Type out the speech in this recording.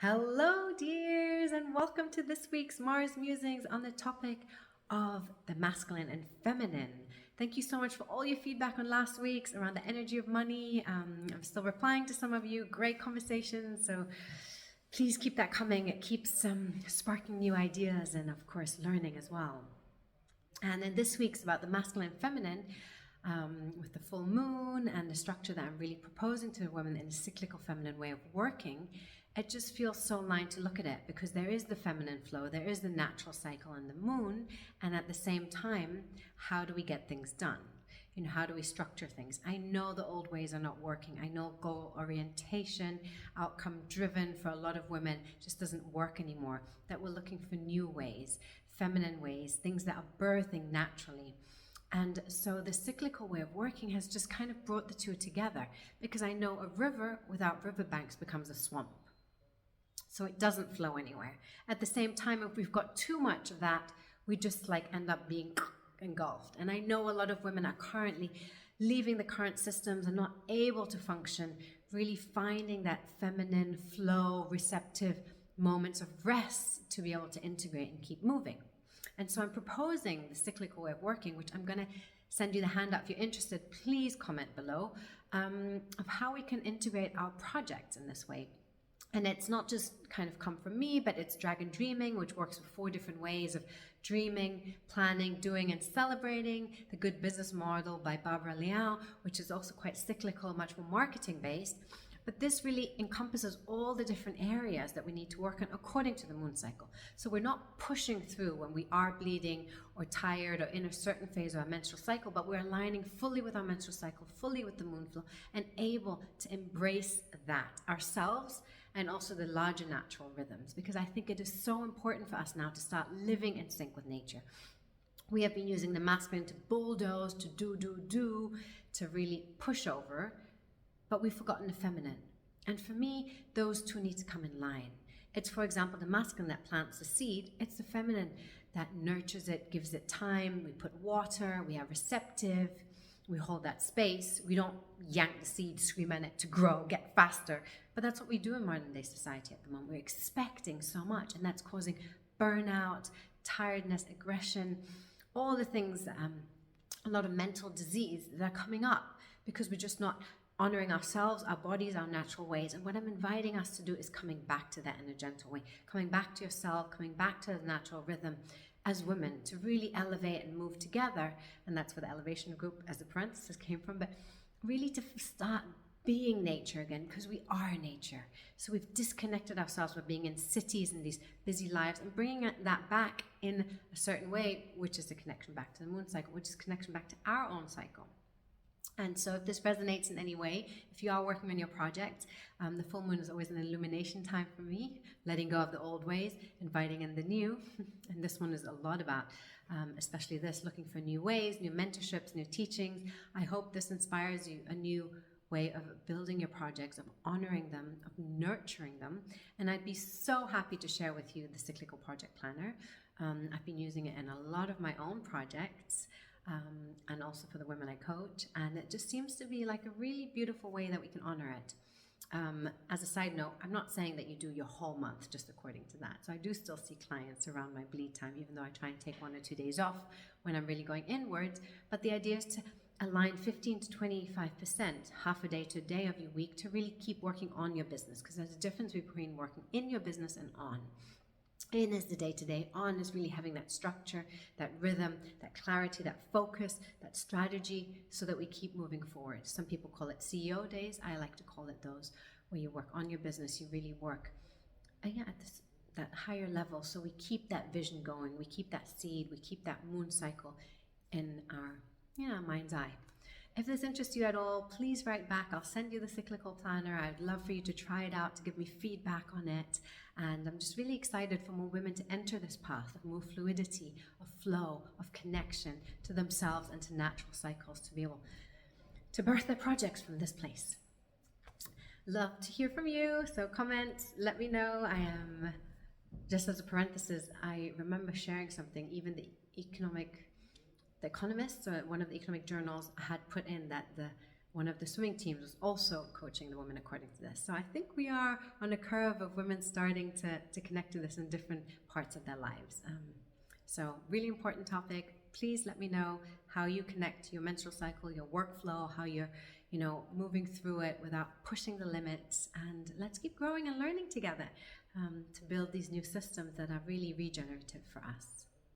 Hello, dears, and welcome to this week's Mars Musings on the topic of the masculine and feminine. Thank you so much for all your feedback on last week's around the energy of money. I'm still replying to some of you. Great conversations. So please keep that coming. It keeps sparking new ideas and, of course, learning as well. And then this week's about the masculine and feminine. With the full moon and the structure that I'm really proposing to women in a cyclical feminine way of working, it just feels so aligned to look at it because there is the feminine flow, there is the natural cycle and the moon, and at the same time, how do we get things done? How do we structure things? I know the old ways are not working. I know goal orientation, outcome driven for a lot of women just doesn't work anymore. That we're looking for new ways, feminine ways, things that are birthing naturally. And so the cyclical way of working has just kind of brought the two together because I know a river without riverbanks becomes a swamp. So it doesn't flow anywhere. At the same time, if we've got too much of that, we just end up being engulfed. And I know a lot of women are currently leaving the current systems and not able to function, really finding that feminine flow, receptive moments of rest to be able to integrate and keep moving. And so I'm proposing the cyclical way of working, which I'm going to send you the handout if you're interested. Please comment below of how we can integrate our projects in this way. And it's not just kind of come from me, but it's Dragon Dreaming, which works with 4 different ways of dreaming, planning, doing, and celebrating. The Good Business Model by Barbara Liao, which is also quite cyclical, much more marketing based. But this really encompasses all the different areas that we need to work on according to the moon cycle. So we're not pushing through when we are bleeding or tired or in a certain phase of our menstrual cycle, but we're aligning fully with our menstrual cycle, fully with the moon flow, and able to embrace that ourselves and also the larger natural rhythms. Because I think it is so important for us now to start living in sync with nature. We have been using the masculine to bulldoze, to do, to really push over, but we've forgotten the feminine. And for me, those two need to come in line. It's, for example, the masculine that plants the seed. It's the feminine that nurtures it, gives it time. We put water, we are receptive, we hold that space. We don't yank the seed, scream at it to grow, get faster. But that's what we do in modern day society at the moment. We're expecting so much, and that's causing burnout, tiredness, aggression, all the things, a lot of mental disease that are coming up because we're just not honoring ourselves, our bodies, our natural ways. And what I'm inviting us to do is coming back to that in a gentle way, coming back to yourself, coming back to the natural rhythm as women to really elevate and move together. And that's where the elevation group as a parenthesis came from, but really to start being nature again, because we are nature. So we've disconnected ourselves from being in cities and these busy lives and bringing that back in a certain way, which is the connection back to the moon cycle, which is connection back to our own cycle. And so if this resonates in any way, if you are working on your project, the full moon is always an illumination time for me, letting go of the old ways, inviting in the new. And this one is a lot about, especially this, looking for new ways, new mentorships, new teachings. I hope this inspires you a new way of building your projects, of honoring them, of nurturing them. And I'd be so happy to share with you the Cyclical Project Planner. I've been using it in a lot of my own projects. And also for the women I coach, and it just seems to be like a really beautiful way that we can honor it. As a side note, I'm not saying that you do your whole month just according to that. So I do still see clients around my bleed time, even though I try and take 1 or 2 days off when I'm really going inwards. But the idea is to align 15 to 25%, half a day to a day of your week, to really keep working on your business, because there's a difference between working in your business and on. In is the day-to-day, on is really having that structure, that rhythm, that clarity, that focus, that strategy, so that we keep moving forward. Some people call it CEO days. I like to call it those where you work on your business, you really work at that higher level, so we keep that vision going, we keep that seed, we keep that moon cycle in our mind's eye. If this interests you at all, please write back. I'll send you the Cyclical Planner. I'd love for you to try it out, to give me feedback on it. And I'm just really excited for more women to enter this path of more fluidity, of flow, of connection to themselves and to natural cycles, to be able to birth their projects from this place. Love to hear from you. So comment, let me know. I am, just as a parenthesis, I remember sharing something, even The Economist, or one of the economic journals, had put in that the one of the swimming teams was also coaching the women according to this. So I think we are on a curve of women starting to connect to this in different parts of their lives. So really important topic. Please let me know how you connect to your menstrual cycle, your workflow, how you're, moving through it without pushing the limits. And let's keep growing and learning together to build these new systems that are really regenerative for us.